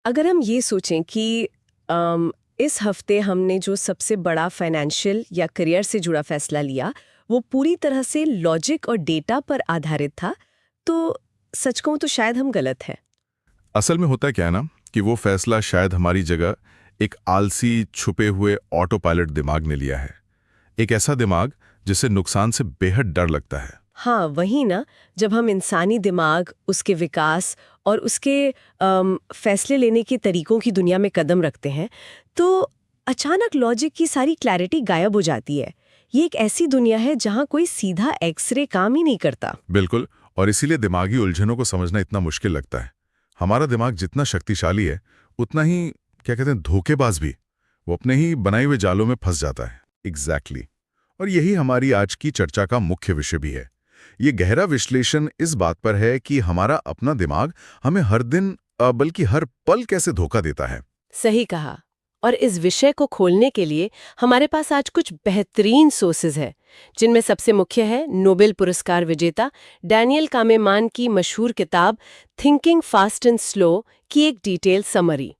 अगर हम ये सोचें कि इस हफ्ते हमने जो सबसे बड़ा फाइनेंशियल या करियर से जुड़ा फैसला लिया, वो पूरी तरह से लॉजिक और डेटा पर आधारित था, तो सच कहूँ तो शायद हम गलत हैं। असल में होता क्या है ना कि वो फैसला शायद हमारी जगह एक आलसी छुपे हुए ऑटो पायलट दिमाग ने लिया है। एक ऐसा दिमाग जिसे नुकसान से बेहद डर लगता है। हाँ, वही ना, जब हम इंसानी दिमाग, उसके विकास और उसके फैसले लेने के तरीकों की दुनिया में कदम रखते हैं, तो अचानक लॉजिक की सारी क्लैरिटी गायब हो जाती है। ये एक ऐसी दुनिया है जहाँ कोई सीधा एक्सरे काम ही नहीं करता। बिल्कुल। और इसीलिए दिमागी उलझनों को समझना इतना मुश्किल लगता है। हमारा दिमाग जितना शक्तिशाली है उतना ही क्या कहते हैं धोखेबाज भी। वो अपने ही बनाए हुए जालों में फंस जाता है। एग्जैक्टली। और यही हमारी आज की चर्चा का मुख्य विषय भी है। ये गहरा विश्लेषण इस बात पर है कि हमारा अपना दिमाग हमें हर दिन बल्कि हर पल कैसे धोखा देता है। सही कहा। और इस विषय को खोलने के लिए हमारे पास आज कुछ बेहतरीन सोर्सेज हैं, जिनमें सबसे मुख्य है नोबेल पुरस्कार विजेता डैनियल कानेमान की मशहूर किताब थिंकिंग फास्ट एंड स्लो की एक डिटेल समरी,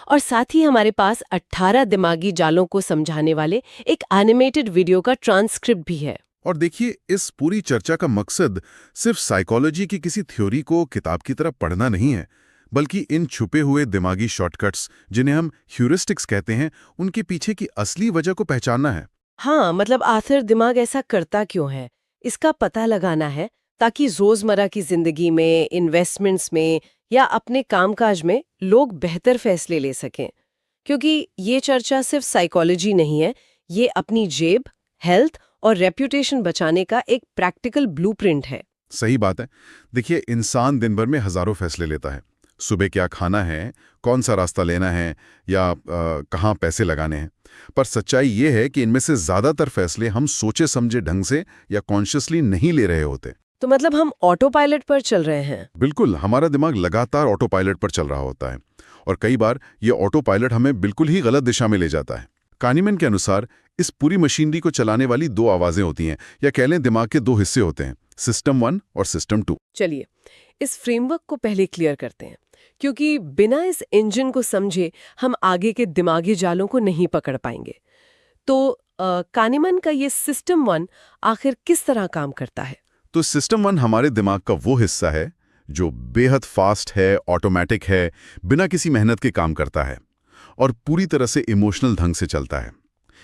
और साथ ही हमारे पास 18 दिमागी जालों को समझाने वाले एक एनिमेटेड वीडियो का ट्रांसक्रिप्ट भी है। और देखिए, इस पूरी चर्चा का मकसद सिर्फ साइकोलॉजी की किसी थ्योरी को किताब की तरह पढ़ना नहीं है, बल्कि इन छुपे हुए दिमागी शॉर्टकट्स जिन्हें हम ह्यूरिस्टिक्स कहते हैं, उनके पीछे की असली वजह को पहचानना है। हाँ, मतलब आखिर दिमाग ऐसा करता क्यों है, इसका पता लगाना है, ताकि रोजमर्रा की जिंदगी में, इन्वेस्टमेंट्स में या अपने कामकाज में लोग बेहतर फैसले ले सकें। क्योंकि ये चर्चा सिर्फ साइकोलॉजी नहीं है, ये अपनी जेब, हेल्थ और रेप्यूटेशन बचाने का एक प्रैक्टिकल ब्लूप्रिंट है। सही बात है। देखिए, इंसान दिन भर में हजारों फैसले लेता है। सुबह क्या खाना है, कौन सा रास्ता लेना है, या कहाँ पैसे लगाने हैं। पर सच्चाई ये है कि इनमें से ज्यादातर फैसले हम सोचे समझे ढंग से या कॉन्शियसली नहीं ले रहे होते। तो मतलब हम ऑटो पायलट पर चल रहे हैं। बिल्कुल, हमारा दिमाग लगातार ऑटो पायलट पर चल रहा होता है, और कई बार ये ऑटो पायलट हमें बिल्कुल ही गलत दिशा में ले जाता है। कानीमैन के अनुसार इस पूरी मशीनरी को चलाने वाली दो आवाजें होती हैं, या कह लें दिमाग के दो हिस्से होते हैं, सिस्टम 1 और सिस्टम 2। चलिए, इस फ्रेमवर्क को पहले क्लियर करते हैं, क्योंकि बिना इस इंजन को समझे हम आगे के दिमागी जालों को नहीं पकड़ पाएंगे। तो कानीमैन का ये सिस्टम 1 आखिर किस तरह काम करता है? तो सिस्टम 1 हमारे दिमाग का वो हिस्सा है जो बेहद फास्ट है, ऑटोमेटिक है, बिना किसी मेहनत के काम करता है और पूरी तरह से इमोशनल ढंग से चलता है।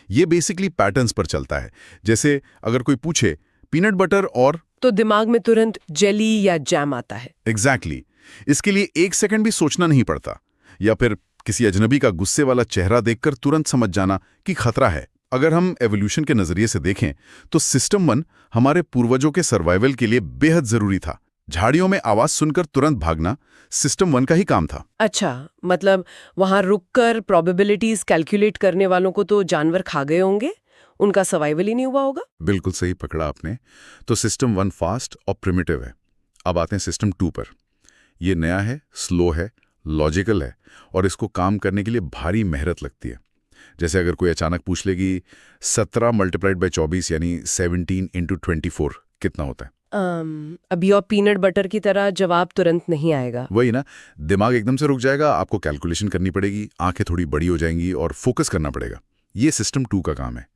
ये बेसिकली पैटर्न्स पर चलता है। जैसे अगर कोई पूछे पीनट बटर और, तो दिमाग में तुरंत जेली या जैम आता है। एग्जैक्टली। इसके लिए एक सेकंड भी सोचना नहीं पड़ता, या फिर किसी अजनबी का गुस्से वाला चेहरा देखकर तुरंत समझ जाना कि खतरा है। अगर हम एवोल्यूशन के नजरिए से देखें तो सिस्टम 1 हमारे पूर्वजों के सर्वाइवल के लिए बेहद जरूरी था। झाड़ियों में आवाज सुनकर तुरंत भागना सिस्टम 1 का ही काम था। अच्छा, मतलब वहां रुककर प्रोबेबिलिटीज कैलकुलेट करने वालों को तो जानवर खा गए होंगे, उनका सर्वाइवल ही नहीं हुआ होगा। बिल्कुल सही पकड़ा आपने। तो सिस्टम 1 फास्ट और प्रिमिटिव है। अब आते हैं सिस्टम 2 पर। ये नया है, स्लो है, लॉजिकल है, और इसको काम करने के लिए भारी मेहनत लगती है। जैसे अगर कोई अचानक पूछ ले कि 17 मल्टीप्लाइड बाई 24 यानी 17 इंटू 24 कितना होता है, अभी और पीनट बटर की तरह जवाब तुरंत नहीं आएगा। वही ना, दिमाग एकदम से रुक जाएगा, आपको कैलकुलेशन करनी पड़ेगी, आंखें थोड़ी बड़ी हो जाएंगी और फोकस करना पड़ेगा। ये सिस्टम 2 का काम है।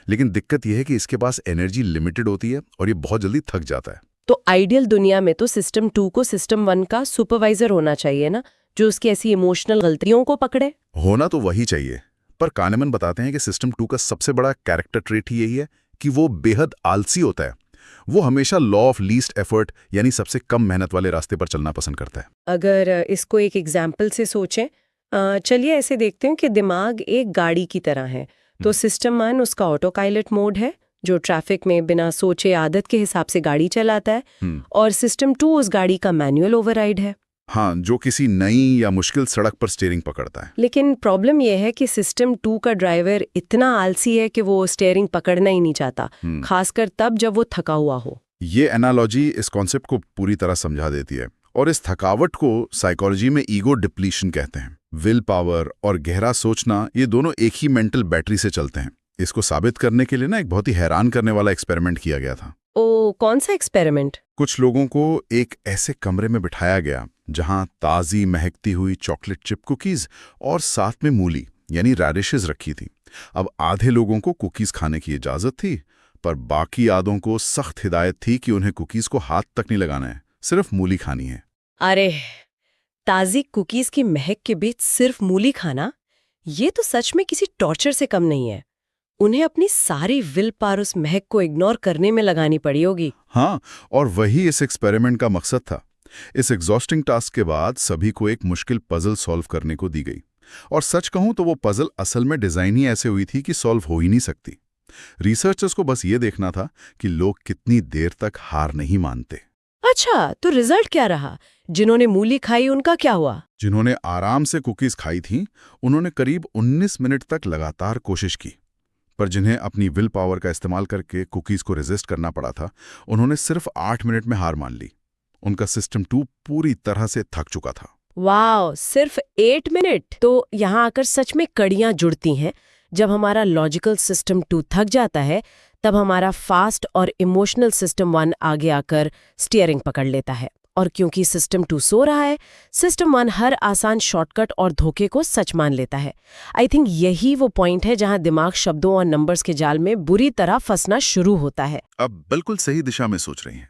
लेकिन दिक्कत यह है कि इसके पास एनर्जी लिमिटेड होती है और ये बहुत जल्दी थक जाता है। तो आइडियल दुनिया में तो सिस्टम 2 को सिस्टम 1 का सुपरवाइजर होना चाहिए ना, जो उसकी ऐसी इमोशनल गलतियों को पकड़े। होना तो वही चाहिए, पर कानेमैन बताते हैं कि सिस्टम 2 का सबसे बड़ा कैरेक्टर ट्रेट ही यही है कि वो बेहद आलसी होता है। वो हमेशा लॉ ऑफ लीस्ट एफर्ट यानी सबसे कम मेहनत वाले रास्ते पर चलना पसंद करता है। अगर इसको एक एग्जाम्पल से सोचें, चलिए ऐसे देखते हैं कि दिमाग एक गाड़ी की तरह है। तो सिस्टम 1 उसका ऑटो पायलट मोड है, जो ट्रैफिक में बिना सोचे आदत के हिसाब से गाड़ी चलाता है, और सिस्टम 2 उस गाड़ी का मैनुअल ओवरराइड है। हाँ, जो किसी नई या मुश्किल सड़क पर स्टीयरिंग पकड़ता है। लेकिन प्रॉब्लम यह है कि सिस्टम 2 का ड्राइवर इतना आलसी है कि वो स्टीयरिंग पकड़ना ही नहीं चाहता, खासकर तब जब वो थका हुआ हो। ये एनालॉजी इस कॉन्सेप्ट को पूरी तरह समझा देती है, और इस थकावट को साइकोलॉजी में ईगो डिप्लीशन कहते हैं। विल पावर और गहरा सोचना, ये दोनों एक ही मेंटल बैटरी से चलते हैं। इसको साबित करने के लिए ना एक बहुत ही हैरान करने वाला एक्सपेरिमेंट किया गया था। ओ, कौन सा एक्सपेरिमेंट? कुछ लोगों को एक ऐसे कमरे में बिठाया गया जहां ताज़ी महकती हुई चॉकलेट चिप कुकीज और साथ में मूली यानी रैडिशेस रखी थी। अब आधे लोगों को कुकीज खाने की इजाज़त थी, पर बाकी आधों को सख्त हिदायत थी कि उन्हें कुकीज को हाथ तक नहीं लगाना है, सिर्फ मूली खानी है। अरे, ताज़ी कुकीज की महक के बीच सिर्फ मूली खाना, ये तो सच में किसी टॉर्चर से कम नहीं है। उन्हें अपनी सारी विल पावर उस महक को इग्नोर करने में लगानी पड़ी होगी। हाँ, और वही इस एक्सपेरिमेंट का मकसद था। इस एग्जॉस्टिंग टास्क के बाद सभी को एक मुश्किल पजल सॉल्व करने को दी गई, और सच कहूं तो वो पजल असल में डिजाइन ही ऐसे हुई थी कि सॉल्व हो ही नहीं सकती। रिसर्चर्स को बस ये देखना था कि लोग कितनी देर तक हार नहीं मानते। अच्छा, तो रिजल्ट क्या रहा? जिन्होंने मूली खाई उनका क्या हुआ? जिन्होंने आराम से कुकीज खाई थीं, उन्होंने करीब 19 मिनट तक लगातार कोशिश की, पर जिन्हें अपनी विल पावर का इस्तेमाल करके कुकीज को रेजिस्ट करना पड़ा था, उन्होंने सिर्फ 8 मिनट में हार मान ली। उनका सिस्टम 2 पूरी तरह से थक चुका था। वाह, सिर्फ 8 मिनट! तो यहाँ आकर सच में कड़ियां जुड़ती हैं। जब हमारा लॉजिकल सिस्टम 2 थक जाता है, तब हमारा फास्ट और इमोशनल सिस्टम 1 आगे आकर स्टीयरिंग पकड़ लेता है। और क्योंकि सिस्टम 2 सो रहा है, सिस्टम 1 हर आसान शॉर्टकट और धोखे को सच मान लेता है। आई थिंक यही वो पॉइंट है जहां दिमाग शब्दों और नंबर्स के जाल में बुरी तरह फंसना शुरू होता है। अब बिल्कुल सही दिशा में सोच रही हैं,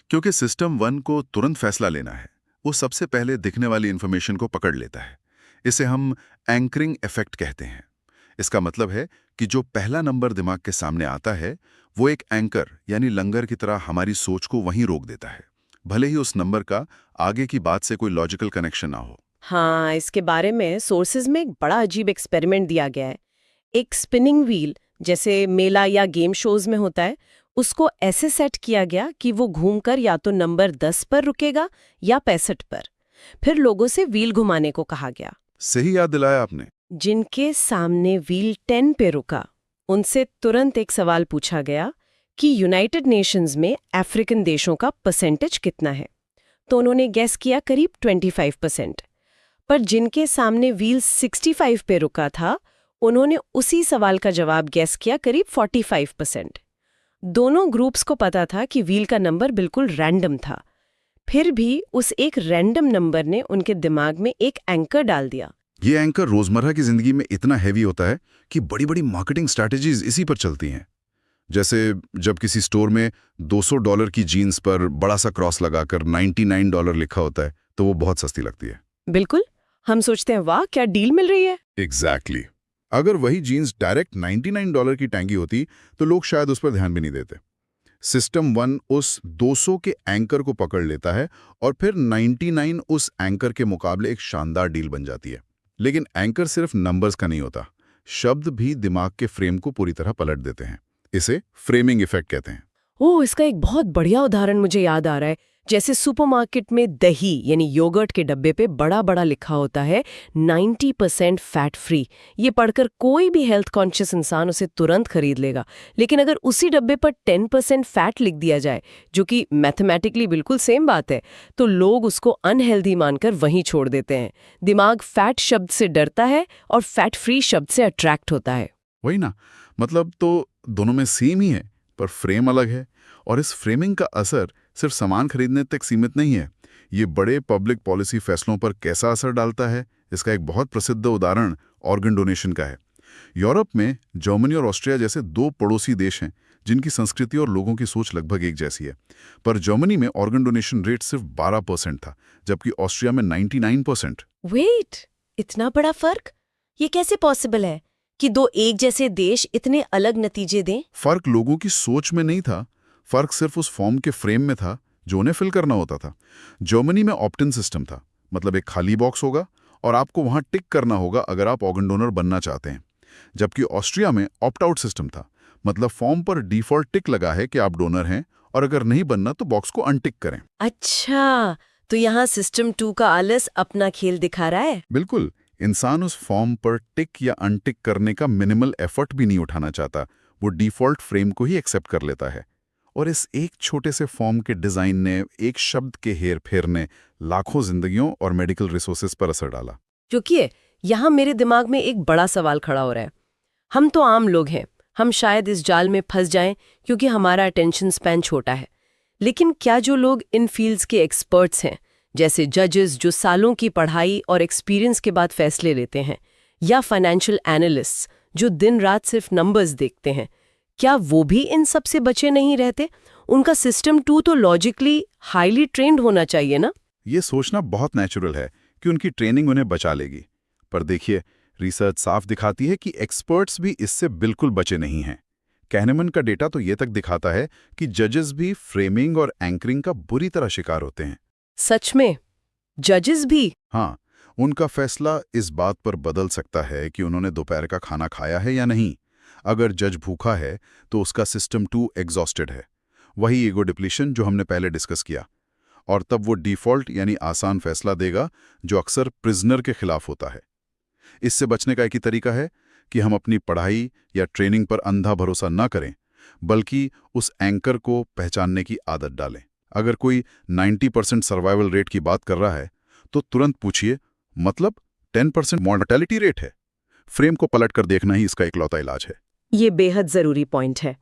क्योंकि सिस्टम 1 को तुरंत फैसला लेना है। वो सबसे पहले दिखने वाली इंफॉर्मेशन को पकड़ लेता है। इसे हम एंकरिंग इफेक्ट कहते हैं। इसका मतलब है कि जो पहला नंबर दिमाग के सामने आता है, वो एक एंकर यानी लंगर की तरह हमारी सोच को वहीं रोक देता है, भले ही उस नंबर का आगे की बात से कोई लॉजिकल कनेक्शन ना हो। हाँ, इसके बारे में सोर्सेज में एक बड़ा अजीब एक्सपेरिमेंट दिया गया है। एक स्पिनिंग व्हील, जैसे मेला या गेम शोज में होता है, उसको ऐसे सेट किया गया कि वो घूमकर या तो नंबर 10 पर रुकेगा या 65 पर। फिर लोगों से व्हील घुमाने को कहा गया। सही याद दिलाया आपने। जिनके सामने व्हील 10 पे रुका, उनसे तुरंत एक सवाल पूछा गया कि यूनाइटेड नेशंस में अफ्रीकन देशों का परसेंटेज कितना है। तो उन्होंने गेस किया करीब 25%। पर जिनके सामने व्हील 65 पे रुका था, उन्होंने उसी सवाल का जवाब गेस किया करीब 45%। दोनों ग्रुप्स को पता था कि व्हील का नंबर बिल्कुल रैंडम था। फिर भी उस एक रैंडम नंबर ने उनके दिमाग में एक एंकर डाल दिया। ये एंकर रोजमर्रा की जिंदगी में इतना हैवी होता है कि बड़ी बड़ी मार्केटिंग स्ट्रैटेजीज इसी पर चलती हैं। जैसे जब किसी स्टोर में $200 की जीन्स पर बड़ा सा क्रॉस लगाकर $99 लिखा होता है, तो वो बहुत सस्ती लगती है। बिल्कुल, हम सोचते हैं वाह क्या डील मिल रही है। एग्जैक्टली। अगर वही जीन्स डायरेक्ट $99 की टैंगी होती तो लोग शायद उस पर ध्यान भी नहीं देते। सिस्टम 1 उस 200 के एंकर को पकड़ लेता है और फिर 99 उस एंकर के मुकाबले एक शानदार डील बन जाती है। लेकिन एंकर सिर्फ नंबर्स का नहीं होता, शब्द भी दिमाग के फ्रेम को पूरी तरह पलट देते हैं। इसे फ्रेमिंग इफेक्ट कहते हैं। ओह, इसका एक बहुत बढ़िया उदाहरण मुझे याद आ रहा है। जैसे सुपरमार्केट में दही यानी योगर्ट के डब्बे पे बड़ा बड़ा लिखा होता है 90% फैट फ्री। ये पढ़कर कोई भी हेल्थ कॉन्शियस इंसान उसे तुरंत खरीद लेगा। लेकिन अगर उसी डब्बे पर 10% फैट लिख दिया जाए, जो कि मैथमेटिकली बिल्कुल सेम बात है, तो लोग उसको अनहेल्दी मानकर वहीं छोड़ देते हैं। दिमाग फैट शब्द से डरता है और फैट फ्री शब्द से अट्रैक्ट होता है। वही ना, मतलब तो दोनों में सेम ही है, पर फ्रेम अलग है। और इस फ्रेमिंग का असर सिर्फ सामान खरीदने तक सीमित नहीं है। ये बड़े पब्लिक पॉलिसी फैसलों पर कैसा असर डालता है, इसका एक बहुत प्रसिद्ध उदाहरण ऑर्गन डोनेशन का है। यूरोप में जर्मनी और ऑस्ट्रिया जैसे 2 पड़ोसी देश हैं जिनकी संस्कृति और लोगों की सोच लगभग एक जैसी है। पर जर्मनी में ऑर्गन डोनेशन रेट सिर्फ 12% था, जबकि ऑस्ट्रिया में 99%। वेट, इतना बड़ा फर्क? ये कैसे पॉसिबल है कि 2 एक जैसे देश इतने अलग नतीजे दें? फर्क लोगों की सोच में नहीं था, फर्क सिर्फ उस फॉर्म के फ्रेम में था जो उन्हें फिल करना होता था। जर्मनी में ऑप्ट इन सिस्टम था, मतलब एक खाली बॉक्स होगा और आपको वहां टिक करना होगा अगर आप ऑर्गन डोनर बनना चाहते हैं। जबकि ऑस्ट्रिया में ऑप्ट आउट सिस्टम था, मतलब फॉर्म पर डिफॉल्ट टिक लगा है कि आप डोनर हैं और अगर नहीं बनना तो बॉक्स को अनटिक करें। अच्छा, तो यहाँ सिस्टम 2 का आलस अपना खेल दिखा रहा है। बिल्कुल, इंसान उस फॉर्म पर टिक या अनटिक करने का मिनिमल एफर्ट भी नहीं उठाना चाहता। वो डिफॉल्ट फ्रेम को ही एक्सेप्ट कर लेता है। और इस एक छोटे से फॉर्म के डिजाइन ने, एक शब्द के हेर फेर ने लाखों जिंदगियों और मेडिकल रिसोर्सेज पर असर डाला। क्योंकि यहाँ मेरे दिमाग में एक बड़ा सवाल खड़ा हो रहा है। हम तो आम लोग हैं, हम शायद इस जाल में फंस जाएं क्योंकि हमारा अटेंशन स्पैन छोटा है। लेकिन क्या जो लोग इन फील्ड्स के एक्सपर्ट्स हैं, जैसे जजेस जो सालों की पढ़ाई और एक्सपीरियंस के बाद फैसले लेते हैं, या फाइनेंशियल एनालिस्ट्स जो दिन रात सिर्फ नंबर्स देखते हैं, क्या वो भी इन सब से बचे नहीं रहते? उनका सिस्टम 2 तो लॉजिकली हाईली ट्रेंड होना चाहिए ना? ये सोचना बहुत नेचुरल है कि उनकी ट्रेनिंग उन्हें बचा लेगी। पर देखिए, रिसर्च साफ दिखाती है कि एक्सपर्ट्स भी इससे बिल्कुल बचे नहीं हैं। कहनेमन का डेटा तो ये तक दिखाता है कि जजेस भी फ्रेमिंग और एंकरिंग का बुरी तरह शिकार होते हैं। सच में? जजेस भी? हाँ, उनका फैसला इस बात पर बदल सकता है कि उन्होंने दोपहर का खाना खाया है या नहीं। अगर जज भूखा है तो उसका सिस्टम 2 एग्जॉस्टेड है, वही ईगो डिप्लीशन जो हमने पहले डिस्कस किया, और तब वो डिफ़ॉल्ट यानी आसान फैसला देगा जो अक्सर प्रिजनर के खिलाफ होता है। इससे बचने का एक ही तरीका है कि हम अपनी पढ़ाई या ट्रेनिंग पर अंधा भरोसा न करें, बल्कि उस एंकर को पहचानने की आदत डालें। अगर कोई 90% सर्वाइवल रेट की बात कर रहा है तो तुरंत पूछिए, मतलब 10% मॉर्टेलिटी रेट है? फ्रेम को पलट कर देखना ही इसका इकलौता इलाज है। ये बेहद जरूरी पॉइंट है।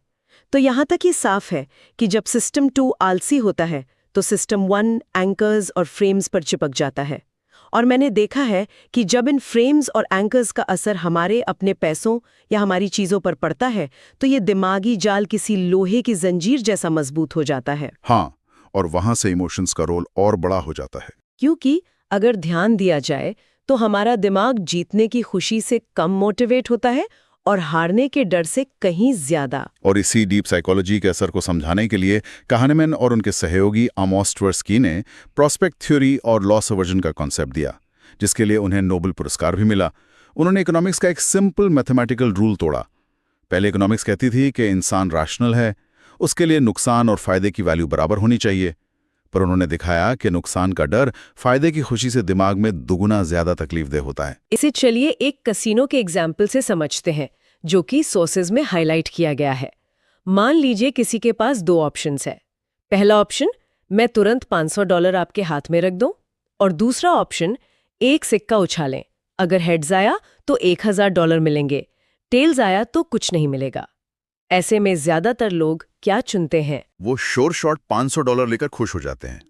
तो यहाँ तक ये साफ है कि जब सिस्टम 2 आलसी होता है तो सिस्टम 1 एंकर्स और फ्रेम्स पर चिपक जाता है। और मैंने देखा है कि जब इन फ्रेम्स और एंकर्स का असर हमारे अपने पैसों या हमारी चीज़ों पर पड़ता है तो ये दिमागी जाल किसी लोहे की जंजीर जैसा मजबूत हो जाता है। हाँ, और वहां से इमोशंस का रोल और बड़ा हो जाता है। क्योंकि अगर ध्यान दिया जाए तो हमारा दिमाग जीतने की खुशी से कम मोटिवेट होता है और हारने के डर से कहीं ज्यादा। और इसी डीप साइकोलॉजी के असर को समझाने के लिए कहनेमन और उनके सहयोगी आमोस ट्वेर्स्की ने प्रॉस्पेक्ट थ्योरी और लॉस अवर्जन का कॉन्सेप्ट दिया, जिसके लिए उन्हें नोबेल पुरस्कार भी मिला। उन्होंने इकोनॉमिक्स का एक सिंपल मैथमेटिकल रूल तोड़ा। पहले इकोनॉमिक्स कहती थी कि इंसान रैशनल है, उसके लिए नुकसान और फायदे की वैल्यू बराबर होनी चाहिए। पर उन्होंने दिखाया कि नुकसान का डर फायदे की खुशी से दिमाग में दुगुना ज्यादा तकलीफदेह होता है। इसे चलिए एक कसिनो के एग्जाम्पल से समझते हैं, जो कि सोर्सेज में हाईलाइट किया गया है। मान लीजिए किसी के पास 2 ऑप्शंस है। पहला ऑप्शन, मैं तुरंत $500 आपके हाथ में रख दूं, और दूसरा ऑप्शन, एक सिक्का उछालें, अगर हेड्स आया तो $1000 मिलेंगे, टेल्स आया तो कुछ नहीं मिलेगा। ऐसे में ज्यादातर लोग क्या चुनते हैं? वो श्योर शॉट $500 लेकर खुश हो जाते हैं।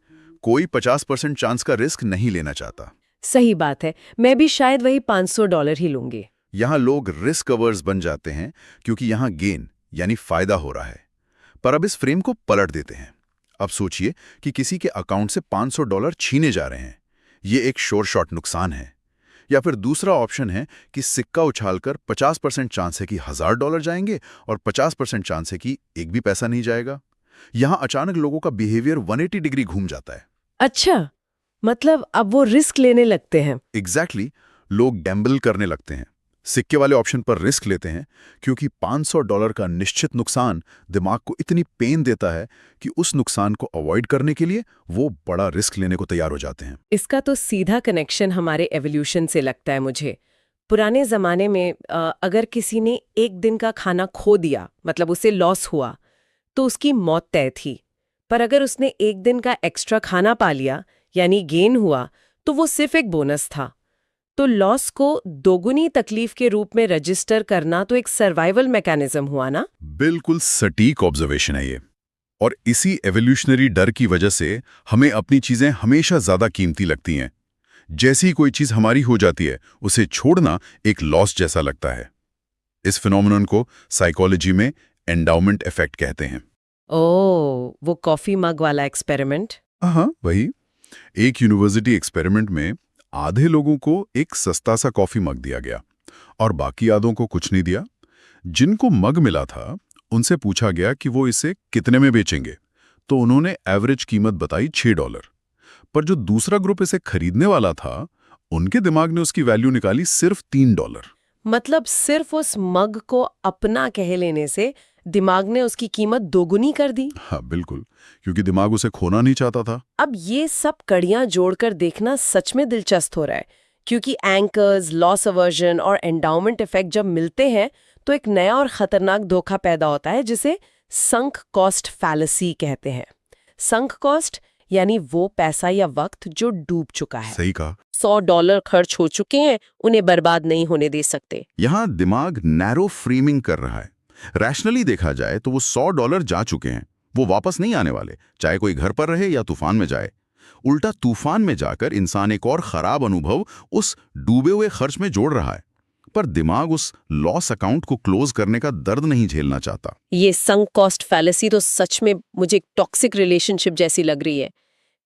कोई 50% चांस का रिस्क नहीं लेना चाहता। सही बात है, मैं भी शायद वही $500 ही लूंगी। यहाँ लोग रिस्क अवर्स बन जाते हैं क्योंकि यहाँ गेन यानी फायदा हो रहा है। पर अब इस फ्रेम को पलट देते हैं। अब सोचिए कि किसी के अकाउंट से $500 छीने जा रहे हैं। ये एक श्योर शॉट नुकसान है। या फिर दूसरा ऑप्शन है कि सिक्का उछालकर 50% चांस है कि $1000 जाएंगे और 50% चांस है कि एक भी पैसा नहीं जाएगा। यहाँ अचानक लोगों का बिहेवियर 180 डिग्री घूम जाता है। अच्छा, मतलब अब वो रिस्क लेने लगते हैं। एग्जैक्टली, लोग गैम्बल करने लगते हैं। सिक्के वाले ऑप्शन पर रिस्क लेते हैं क्योंकि $500 का निश्चित नुकसान दिमाग को इतनी पेन देता है कि उस नुकसान को अवॉइड करने के लिए वो बड़ा रिस्क लेने को तैयार हो जाते हैं। इसका तो सीधा कनेक्शन हमारे एवोल्यूशन से लगता है मुझे। पुराने जमाने में अगर किसी ने एक दिन का खाना खो दिया, मतलब उसे लॉस हुआ, तो उसकी मौत तय थी। पर अगर उसने एक दिन का एक्स्ट्रा खाना पा लिया, यानी गेन हुआ, तो वो सिर्फ एक बोनस था। तो लॉस को दोगुनी तकलीफ के रूप में रजिस्टर करना तो एक सर्वाइवल मैकेनिज्म हुआ ना? बिल्कुल सटीक ऑब्जर्वेशन है ये। और इसी एवोल्यूशनरी डर की वजह से हमें अपनी चीजें हमेशा ज्यादा कीमती लगती हैं। जैसी कोई चीज हमारी हो जाती है, उसे छोड़ना एक लॉस जैसा लगता है। इस फिनोमेनन को साइकोलॉजी में एंडाउमेंट इफेक्ट कहते हैं। ओह, वो कॉफी मग वाला एक्सपेरिमेंट? हाँ, वही। एक यूनिवर्सिटी एक्सपेरिमेंट में आधे लोगों को एक सस्ता सा कॉफी मग दिया गया और बाकी आधों को कुछ नहीं दिया। जिनको मग मिला था उनसे पूछा गया कि वो इसे कितने में बेचेंगे, तो उन्होंने एवरेज कीमत बताई $6। पर जो दूसरा ग्रुप इसे खरीदने वाला था, उनके दिमाग ने उसकी वैल्यू निकाली सिर्फ $3। मतलब सिर्फ उस मग को अपना कह लेने से दिमाग ने उसकी कीमत दोगुनी कर दी। हाँ बिल्कुल, क्योंकि दिमाग उसे खोना नहीं चाहता था। अब ये सब कड़ियां जोड़कर देखना सच में दिलचस्प हो रहा है, क्योंकि एंकर्स, लॉस अवर्जन और एंडाउमेंट इफेक्ट जब मिलते हैं तो एक नया और खतरनाक धोखा पैदा होता है, जिसे संक कॉस्ट फैलेसी कहते हैं। संक कॉस्ट यानी वो पैसा या वक्त जो डूब चुका है। सही कहा। $100 खर्च हो चुके हैं, उन्हें बर्बाद नहीं होने दे सकते। यहाँ दिमाग नैरो फ्रेमिंग कर रहा है। रैशनली देखा जाए तो वो $100 जा चुके हैं, वो वापस नहीं आने वाले, चाहे कोई घर पर रहे या तूफान में जाए। उल्टा तूफान में जाकर इंसान एक और खराब अनुभव उस डूबे हुए खर्च में जोड़ रहा है, पर दिमाग उस लॉस अकाउंट को क्लोज करने का दर्द नहीं झेलना चाहता। ये संक कॉस्ट फैलेसी तो सच में मुझे एक टॉक्सिक रिलेशनशिप जैसी लग रही है।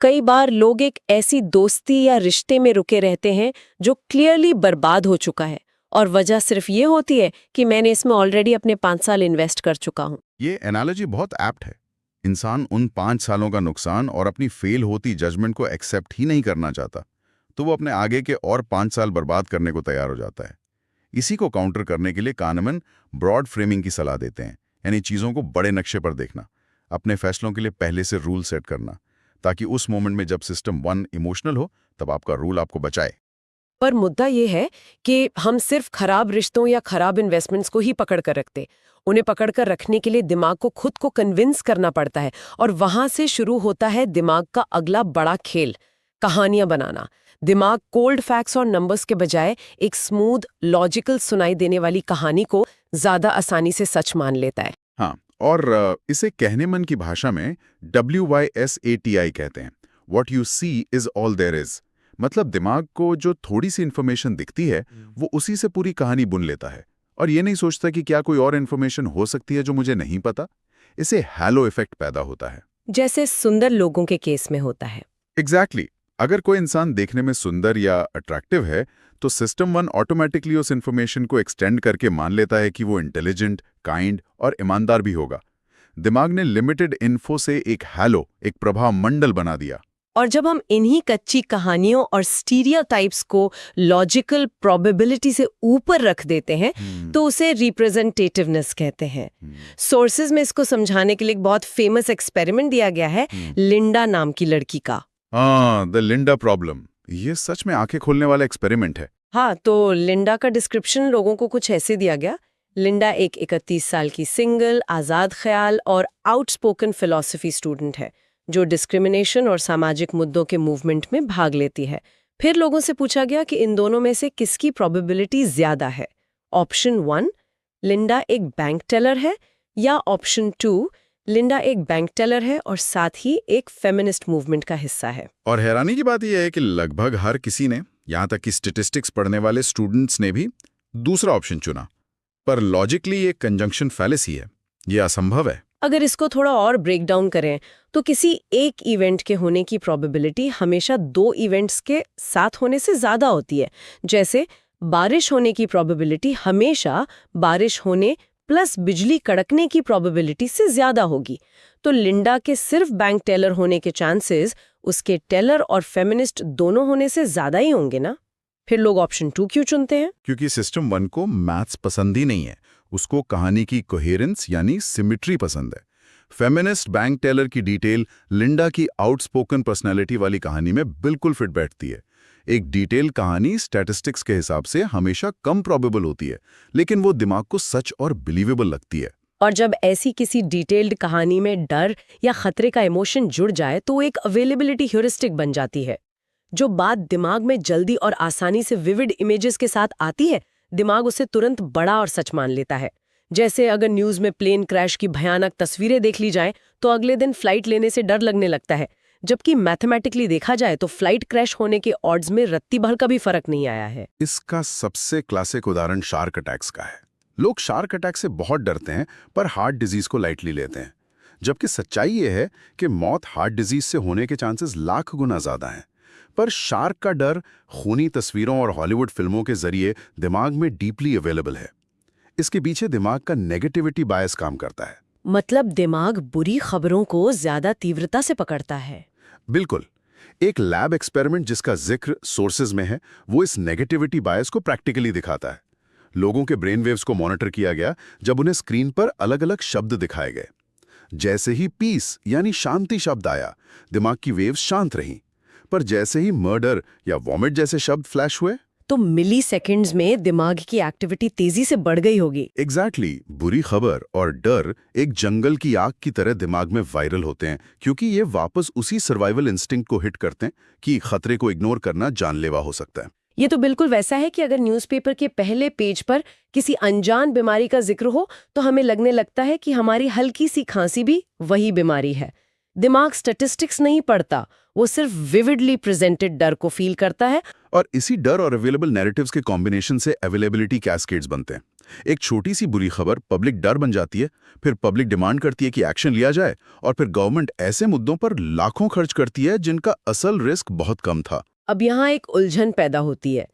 कई बार लोग एक ऐसी दोस्ती या रिश्ते में रुके रहते हैं जो क्लियरली बर्बाद हो चुका है, और वजह सिर्फ ये होती है कि मैंने इसमें ऑलरेडी अपने 5 साल इन्वेस्ट कर चुका हूं। ये एनालॉजी बहुत एप्ट है। इंसान उन 5 सालों का नुकसान और अपनी फेल होती जजमेंट को एक्सेप्ट ही नहीं करना चाहता, तो वो अपने आगे के और 5 साल बर्बाद करने को तैयार हो जाता है। इसी को काउंटर करने के लिए कानमैन ब्रॉड फ्रेमिंग की सलाह देते हैं, यानी चीज़ों को बड़े नक्शे पर देखना, अपने फैसलों के लिए पहले से रूल सेट करना, ताकि उस मोमेंट में जब सिस्टम 1 इमोशनल हो तब आपका रूल आपको बचाए। पर मुद्दा ये है कि हम सिर्फ खराब रिश्तों या खराब इन्वेस्टमेंट्स को ही पकड़ कर रखते। उन्हें पकड़ कर रखने के लिए दिमाग को खुद को कन्विंस करना पड़ता है, और वहां से शुरू होता है दिमाग का अगला बड़ा खेल, कहानियां बनाना। दिमाग कोल्ड फैक्ट्स और नंबर्स के बजाय एक स्मूथ, लॉजिकल सुनाई देने वाली कहानी को ज्यादा आसानी से सच मान लेता है। हाँ, और इसे कहने मन की भाषा में WYSATI कहते हैं, What you see is all there is। मतलब दिमाग को जो थोड़ी सी इन्फॉर्मेशन दिखती है वो उसी से पूरी कहानी बुन लेता है, और ये नहीं सोचता कि क्या कोई और इन्फॉर्मेशन हो सकती है जो मुझे नहीं पता। इसे हैलो इफेक्ट पैदा होता है, जैसे सुंदर लोगों के केस में होता है। एग्जैक्टली। अगर कोई इंसान देखने में सुंदर या अट्रैक्टिव है तो सिस्टम 1 ऑटोमेटिकली उस इन्फॉर्मेशन को एक्सटेंड करके मान लेता है कि वो इंटेलिजेंट, काइंड और ईमानदार भी होगा। दिमाग ने लिमिटेड इन्फो से एक हैलो, एक प्रभाव मंडल बना दिया। और जब हम इन्हीं कच्ची कहानियों और स्टीरियोटाइप्स को लॉजिकल प्रोबेबिलिटी से ऊपर रख देते हैं तो उसे रिप्रेजेंटेटिवनेस कहते हैं। सोर्सेज में इसको समझाने के लिए एक बहुत फेमस एक्सपेरिमेंट दिया गया है, लिंडा नाम की लड़की का। The Linda problem. ये सच में आंखें खोलने वाला एक्सपेरिमेंट है। हाँ, तो लिंडा का डिस्क्रिप्शन लोगों को कुछ ऐसे दिया गया। लिंडा एक 31 साल की सिंगल, आजाद ख्याल और आउटस्पोकन फिलॉसफी स्टूडेंट है जो डिस्क्रिमिनेशन और सामाजिक मुद्दों के मूवमेंट में भाग लेती है। फिर लोगों से पूछा गया कि इन दोनों में से किसकी प्रोबेबिलिटी ज्यादा है। ऑप्शन 1, लिंडा एक बैंक टेलर है, या ऑप्शन 2, लिंडा एक बैंक टेलर है और साथ ही एक फेमिनिस्ट मूवमेंट का हिस्सा है। और हैरानी की बात यह है कि लगभग हर किसी ने, यहाँ तक कि स्टैटिस्टिक्स पढ़ने वाले स्टूडेंट्स ने भी दूसरा ऑप्शन चुना। पर लॉजिकली ये कंजंक्शन फैलेसी है, ये असंभव है। अगर इसको थोड़ा और ब्रेक डाउन करें तो किसी एक इवेंट के होने की प्रोबेबिलिटी हमेशा 2 इवेंट्स के साथ होने से ज्यादा होती है। जैसे बारिश होने की प्रोबेबिलिटी हमेशा बारिश होने प्लस बिजली कड़कने की प्रोबेबिलिटी से ज्यादा होगी। तो लिंडा के सिर्फ बैंक टेलर होने के चांसेस उसके टेलर और फेमिनिस्ट दोनों होने से ज्यादा ही होंगे ना। फिर लोग ऑप्शन 2 क्यों चुनते हैं? क्योंकि सिस्टम 1 को मैथ्स पसंद ही नहीं है, उसको कहानी की कोहेरेंस यानी सिमिट्री पसंद है। फेमिनिस्ट बैंक टेलर की डिटेल लिंडा की आउटस्पोकन पर्सनैलिटी वाली कहानी में बिल्कुल फिट बैठती है। एक डिटेल कहानी स्टैटिस्टिक्स के हिसाब से हमेशा कम प्रोबेबल होती है, लेकिन वो दिमाग को सच और बिलीवेबल लगती है। और जब ऐसी किसी डिटेल्ड कहानी में डर या खतरे का इमोशन जुड़ जाए तो एक अवेलेबिलिटी ह्यूरिस्टिक बन जाती है। जो बात दिमाग में जल्दी और आसानी से विविड इमेजेस के साथ आती है, दिमाग उसे तुरंत बड़ा और सच मान लेता है। जैसे अगर न्यूज़ में प्लेन क्रैश की भयानक तस्वीरें देख ली जाएं तो अगले दिन फ्लाइट लेने से डर लगने लगता है, जबकि मैथमेटिकली देखा जाए तो फ्लाइट क्रैश होने के ऑड्स में रत्ती भर का भी फर्क नहीं आया है। इसका सबसे क्लासिक उदाहरण शार्क अटैक्स का है। लोग शार्क अटैक से बहुत डरते हैं पर हार्ट डिजीज को लाइटली लेते हैं, जबकि सच्चाई ये है कि मौत हार्ट डिजीज से होने के चांसेस लाख गुना ज्यादा हैं। पर शार्क का डर खूनी तस्वीरों और हॉलीवुड फिल्मों के जरिए दिमाग में डीपली अवेलेबल है। इसके पीछे दिमाग का नेगेटिविटी बायस काम करता है। मतलब दिमाग बुरी खबरों को ज्यादा तीव्रता से पकड़ता है। बिल्कुल। एक लैब एक्सपेरिमेंट जिसका जिक्र सोर्सेज में है, वो इस नेगेटिविटी बायस को प्रैक्टिकली दिखाता है। लोगों के ब्रेन वेव्स को मॉनिटर किया गया जब उन्हें स्क्रीन पर अलग अलग शब्द दिखाए गए। जैसे ही पीस यानी शांति शब्द आया, दिमाग की वेव्स शांत रहीं, पर जैसे ही मर्डर या वॉमिट जैसे शब्द फ्लैश हुए तो मिली सेकेंड्स में दिमाग की एक्टिविटी तेजी से बढ़ गई होगी। एग्जैक्टली। बुरी खबर और डर एक जंगल की आग की तरह दिमाग में वायरल होते हैं, क्योंकि ये वापस उसी सर्वाइवल इंस्टिंक्ट को हिट करते हैं कि खतरे को इग्नोर करना जानलेवा हो सकता है। ये तो बिल्कुल वैसा है कि अगर न्यूज़पेपर के पहले पेज पर किसी अनजान बीमारी का जिक्र हो तो हमें लगने लगता है कि हमारी हल्की सी खांसी भी वही बीमारी है। दिमाग स्टैटिस्टिक्स नहीं पढ़ता, वो सिर्फ विविडली प्रेजेंटेड डर को फील करता है। और इसी डर और अवेलेबल नैरेटिव्स के कॉम्बिनेशन से अवेलेबिलिटी कैस्केड्स बनते हैं। एक छोटी सी बुरी खबर पब्लिक डर बन जाती है, फिर पब्लिक डिमांड करती है कि एक्शन लिया जाए, और फिर गवर्नमेंट ऐसे मुद्दों पर लाखों खर्च करती है जिनका असल रिस्क बहुत कम था। अब यहाँ एक उलझन पैदा होती है।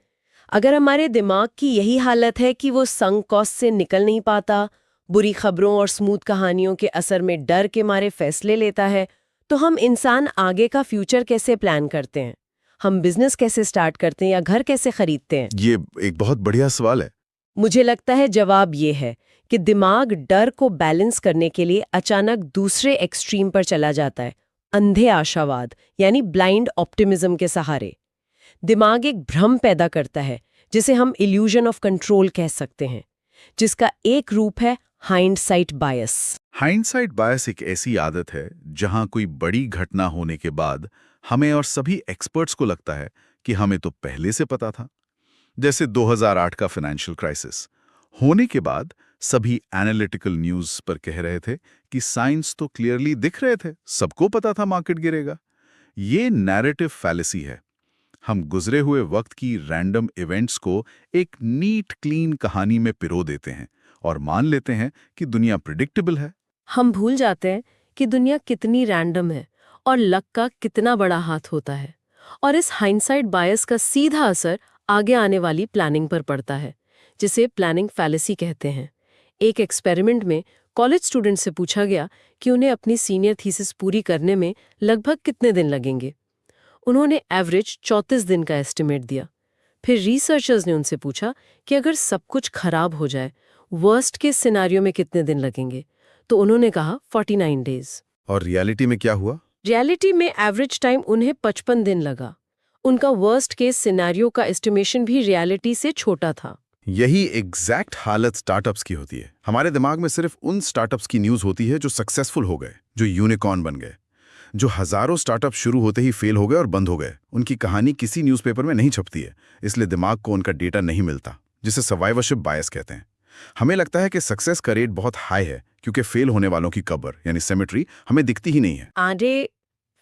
अगर हमारे दिमाग की यही हालत है कि वो संक कॉस्ट से निकल नहीं पाता, बुरी खबरों और स्मूथ कहानियों के असर में डर के मारे फैसले लेता है, तो हम इंसान आगे का फ्यूचर कैसे प्लान करते हैं? हम बिजनेस कैसे स्टार्ट करते हैं या घर कैसे खरीदते हैं? ये एक बहुत बढ़िया सवाल है। मुझे लगता है जवाब ये है कि दिमाग डर को बैलेंस करने के लिए अचानक दूसरे एक्सट्रीम पर चला जाता है, अंधे आशावाद यानी ब्लाइंड ऑप्टिमिज्म के सहारे। दिमाग एक भ्रम पैदा करता है जिसे हम इल्यूजन ऑफ कंट्रोल कह सकते हैं, जिसका एक रूप है हाइंडसाइट बायस। हाइंडसाइट बायस एक ऐसी आदत है जहां कोई बड़ी घटना होने के बाद हमें और सभी एक्सपर्ट्स को लगता है कि हमें तो पहले से पता था। जैसे 2008 का फाइनेंशियल क्राइसिस होने के बाद सभी एनालिटिकल न्यूज़ पर कह रहे थे कि साइंस तो क्लियरली दिख रहे थे, सबको पता था मार्केट गिरेगा। ये नैरेटिव फैलेसी है। हम गुजरे हुए वक्त की रैंडम इवेंट्स को एक नीट क्लीन कहानी में पिरो देते हैं और मान लेते हैं कि दुनिया प्रिडिक्टेबल है। हम भूल जाते हैं कि दुनिया कितनी रैंडम है और लक का कितना बड़ा हाथ होता है। और इस हाइंडसाइट बायस का सीधा असर आगे आने वाली प्लानिंग पर पड़ता है, जिसे प्लानिंग फैलेसी कहते हैं। एक एक्सपेरिमेंट में कॉलेज स्टूडेंट से पूछा गया कि उन्हें अपनी सीनियर थीसिस पूरी करने में लगभग कितने दिन लगेंगे। उन्होंने एवरेज 34 दिन का एस्टिमेट दिया। फिर रिसर्चर्स ने उनसे पूछा कि अगर सब कुछ खराब हो जाए, वर्स्ट के सिनेरियो में कितने दिन लगेंगे, तो उन्होंने कहा 49 डेज। और रियलिटी में क्या हुआ? रियलिटी में एवरेज टाइम उन्हें 55 दिन लगा। उनका वर्स्ट केस सिनेरियो का एस्टिमेशन भी रियलिटी से छोटा था। यही एग्जैक्ट हालत स्टार्टअप्स की होती है। हमारे दिमाग में सिर्फ उन स्टार्टअप्स की न्यूज़ होती है जो सक्सेसफुल हो गए, जो यूनिकॉर्न बन गए, जो हजारों स्टार्टअप शुरू होते ही फेल हो गए और बंद हो गए। उनकी कहानी किसी न्यूज़पेपर में नहीं छपती है, इसलिए दिमाग को उनका डेटा नहीं मिलता, जिसे सर्वाइवरशिप बायस कहते हैं। हमें लगता है कि सक्सेस का रेट बहुत हाई है क्योंकि फेल होने वालों की कब्र यानी सेमेट्री हमें दिखती ही नहीं है। आगे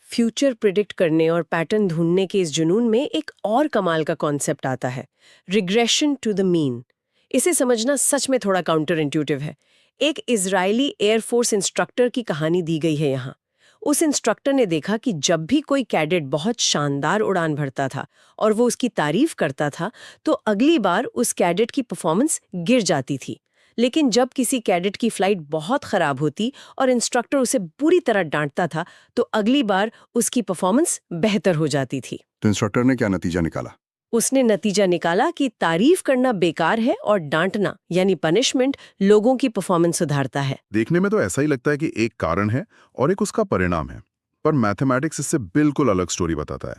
फ्यूचर प्रिडिक्ट करने और पैटर्न ढूंढने के इस जुनून में एक और कमाल का कॉन्सेप्ट आता है, रिग्रेशन टू द मीन। इसे समझना सच में थोड़ा काउंटर इंट्यूटिव है। एक इजरायली एयरफोर्स इंस्ट्रक्टर की कहानी दी गई है यहाँ। उस इंस्ट्रक्टर ने देखा कि जब भी कोई कैडेट बहुत शानदार उड़ान भरता था और वो उसकी तारीफ करता था, तो अगली बार उस कैडेट की परफॉर्मेंस गिर जाती थी। लेकिन जब किसी कैडेट की फ्लाइट बहुत खराब होती और इंस्ट्रक्टर उसे बुरी तरह डांटता था, तो अगली बार उसकी परफॉर्मेंस बेहतर हो जाती थी। तो इंस्ट्रक्टर ने क्या नतीजा निकाला? उसने नतीजा निकाला कि तारीफ करना बेकार है और डांटना यानी पनिशमेंट लोगों की परफॉर्मेंस सुधारता है। देखने में तो ऐसा ही लगता है कि एक कारण है और एक उसका परिणाम है, पर मैथमेटिक्स इससे बिल्कुल अलग स्टोरी बताता है।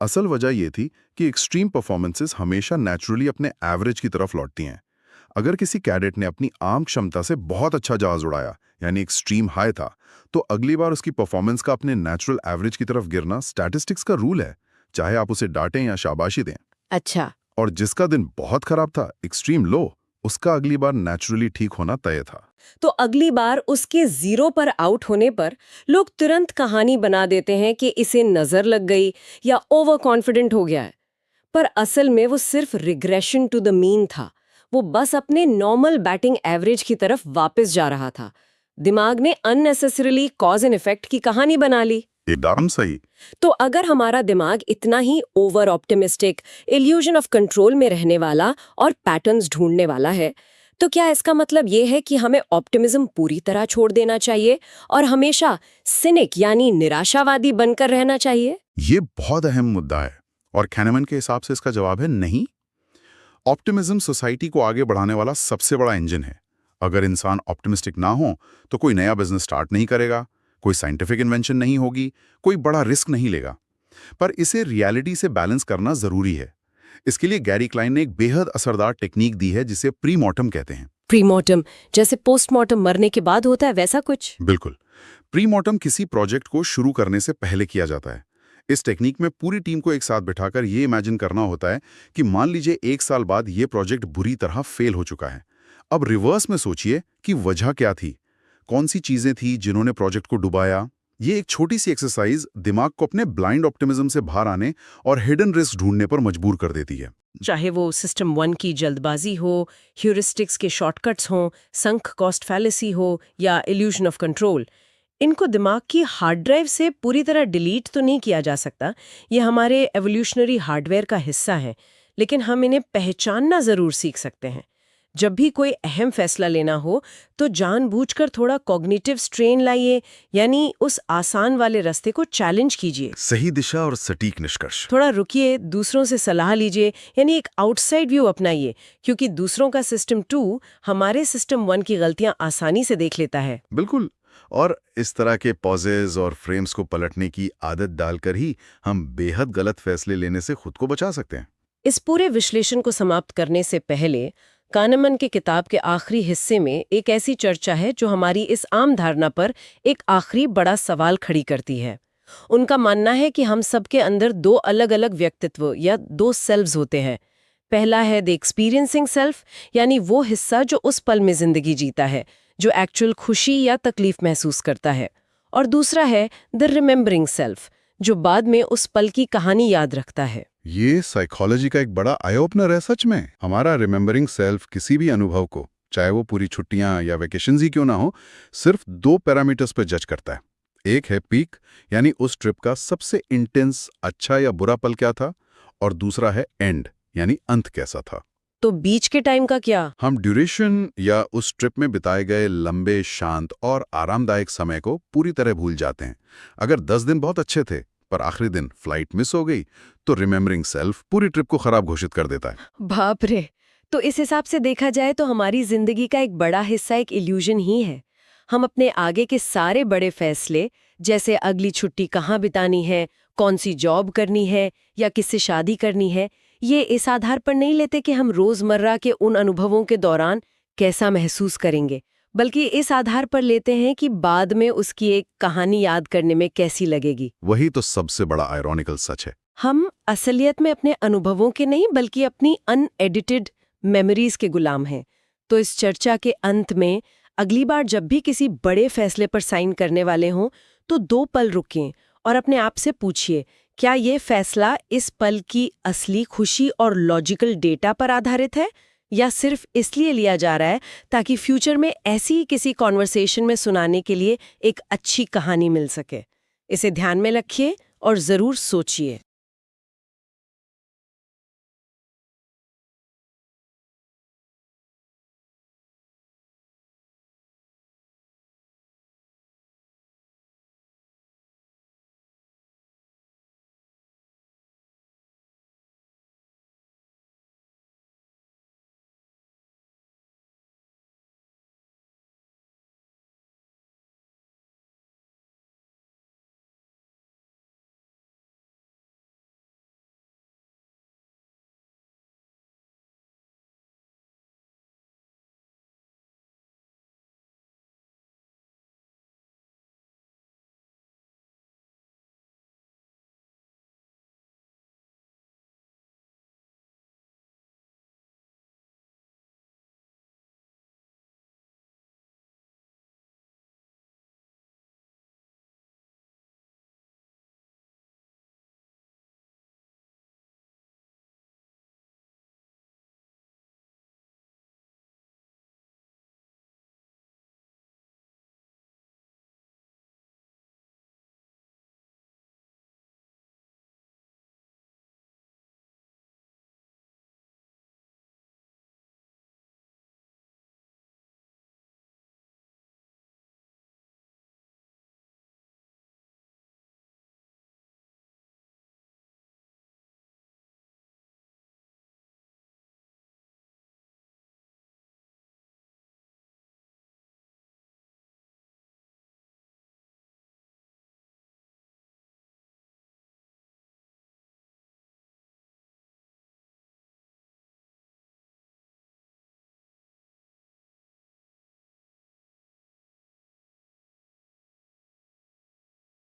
असल वजह यह थी कि एक्सट्रीम परफॉर्मेंसेस हमेशा नेचुरली अपने एवरेज की तरफ लौटती हैं। अगर किसी कैडेट ने अपनी आम क्षमता से बहुत अच्छा जहाज उड़ाया यानी एक्सट्रीम हाई था, तो अगली बार उसकी परफॉर्मेंस का अपने नेचुरल एवरेज की तरफ गिरना स्टैटिस्टिक्स का रूल है, चाहे आप उसे डांटें या शाबाशी दें। अच्छा। और जिसका दिन बहुत खराब था, एक्सट्रीम लो, उसका अगली बार नेचुरली ठीक होना तय था। तो अगली बार उसके 0 पर आउट होने पर लोग तुरंत कहानी बना देते हैं कि इसे नजर लग गई या ओवर कॉन्फिडेंट हो गया है। पर असल में वो सिर्फ रिग्रेशन टू द मीन था। वो बस अपने नॉर्मल बैटिंग एवरेज की तरफ वापस जा रहा था। दिमाग ने अननेसेसरीली कॉज एंड इफेक्ट की कहानी बना ली। एकदम सही। तो अगर हमारा दिमाग इतना ही over optimistic, illusion of control में रहने वाला और पैटर्न्स ढूंढने वाला है, तो क्या इसका मतलब ये है कि हमें ऑप्टिमिज्म पूरी तरह छोड़ देना चाहिए और हमेशा सिनिक यानी निराशावादी बनकर रहना चाहिए? ये बहुत अहम मुद्दा है और कैनेमन के हिसाब से इसका जवाब है नहीं। ऑप्टिमिज्म सोसाइटी को आगे बढ़ाने वाला सबसे बड़ा इंजन है। अगर इंसान ऑप्टिमिस्टिक ना हो तो कोई नया बिजनेस स्टार्ट नहीं करेगा, कोई साइंटिफिक इन्वेंशन नहीं होगी, कोई बड़ा रिस्क नहीं लेगा। पर इसे रियलिटी से बैलेंस करना जरूरी है। इसके लिए गैरी क्लाइन ने एक बेहद असरदार टेक्निक दी है जिसे प्रीमॉर्टम कहते हैं। प्रीमॉर्टम जैसे पोस्टमॉर्टम मरने के बाद होता है, वैसा कुछ? बिल्कुल। प्रीमॉर्टम किसी प्रोजेक्ट को शुरू करने से पहले किया जाता है। इस टेक्निक में पूरी टीम को एक साथ बिठाकर ये इमेजिन करना होता है कि मान लीजिए 1 साल बाद ये प्रोजेक्ट बुरी तरह फेल हो चुका है। अब रिवर्स में सोचिए कि वजह क्या थी, कौन सी चीजें थी जिन्होंने प्रोजेक्ट को डुबाया। ये एक छोटी सी एक्सरसाइज दिमाग को अपने ब्लाइंड ऑप्टिमिज्म से बाहर आने और हिडन रिस्क ढूंढने पर मजबूर कर देती है। चाहे वो सिस्टम 1 की जल्दबाजी हो, ह्यूरिस्टिक्स के शॉर्टकट्स हों, संक कॉस्ट फैलेसी हो या इल्यूजन ऑफ कंट्रोल, इनको दिमाग की हार्ड ड्राइव से पूरी तरह डिलीट तो नहीं किया जा सकता। ये हमारे एवोल्यूशनरी हार्डवेयर का हिस्सा है, लेकिन हम इन्हें पहचानना जरूर सीख सकते हैं। जब भी कोई अहम फैसला लेना हो तो जानबूझकर थोड़ा कॉग्निटिव स्ट्रेन लाइए, यानी उस आसान वाले रास्ते को चैलेंज कीजिए। सही दिशा और सटीक निष्कर्ष। थोड़ा रुकिए, दूसरों से सलाह लीजिए, यानी एक आउटसाइड व्यू अपनाइए, क्योंकि दूसरों का सिस्टम 2 हमारे सिस्टम 1 की गलतियां आसानी से देख लेता है। बिल्कुल। और इस तरह के पॉजेज और फ्रेम्स को पलटने की आदत डालकर ही हम बेहद गलत फैसले लेने से खुद को बचा सकते हैं। इस पूरे विश्लेषण को समाप्त करने से पहले कानमन की किताब के आखिरी हिस्से में एक ऐसी चर्चा है जो हमारी इस आम धारणा पर एक आखिरी बड़ा सवाल खड़ी करती है। उनका मानना है कि हम सबके अंदर 2 अलग-अलग व्यक्तित्व या 2 सेल्व्स होते हैं। पहला है द एक्सपीरियंसिंग सेल्फ, यानी वो हिस्सा जो उस पल में जिंदगी जीता है, जो एक्चुअल खुशी या तकलीफ महसूस करता है। और दूसरा है द रिमेंबरिंग सेल्फ, जो बाद में उस पल की कहानी याद रखता है। ये साइकोलॉजी का एक बड़ा आई ओपनर है सच में। हमारा रिमेंबरिंग सेल्फ किसी भी अनुभव को, चाहे वो पूरी छुट्टियां या वेकेशंस ही क्यों ना हो, सिर्फ 2 पैरामीटर्स पर जज करता है। एक है पीक, यानी उस ट्रिप का सबसे इंटेंस अच्छा या बुरा पल क्या था, और दूसरा है एंड, यानी अंत कैसा था। तो बीच के टाइम का क्या? हम ड्यूरेशन या उस ट्रिप में बिताए गए लंबे, शांत और आरामदायक समय को पूरी तरह भूल जाते हैं। अगर 10 दिन बहुत अच्छे थे पर आखिरी दिन फ्लाइट मिस हो गई, तो रिमेंबरिंग सेल्फ पूरी ट्रिप को खराब घोषित कर देता है। बाप रे! तो इस हिसाब से देखा जाए तो हमारी जिंदगी का एक बड़ा हिस्सा एक इल्यूजन ही है। हम अपने आगे के सारे बड़े फैसले, जैसे अगली छुट्टी कहाँ बितानी है, कौन सी जॉब करनी है या किससे शादी करनी है, ये इस आधार पर नहीं लेते कि हम रोजमर्रा के उन अनुभवों के दौरान कैसा महसूस करेंगे, बल्कि इस आधार पर लेते हैं कि बाद में उसकी एक कहानी याद करने में कैसी लगेगी। वही तो सबसे बड़ा आयरॉनिकल सच है। हम असलियत में अपने अनुभवों के नहीं, बल्कि अपनी अनएडिटेड मेमोरीज के गुलाम हैं। तो इस चर्चा के अंत में अगली बार जब भी किसी बड़े फैसले पर साइन करने वाले हों, तो 2 पल रुकें और अपने आप से पूछिए, क्या ये फैसला इस पल की असली खुशी और लॉजिकल डेटा पर आधारित है, या सिर्फ इसलिए लिया जा रहा है ताकि फ्यूचर में ऐसी ही किसी कॉन्वर्सेशन में सुनाने के लिए एक अच्छी कहानी मिल सके। इसे ध्यान में रखिए और जरूर सोचिए।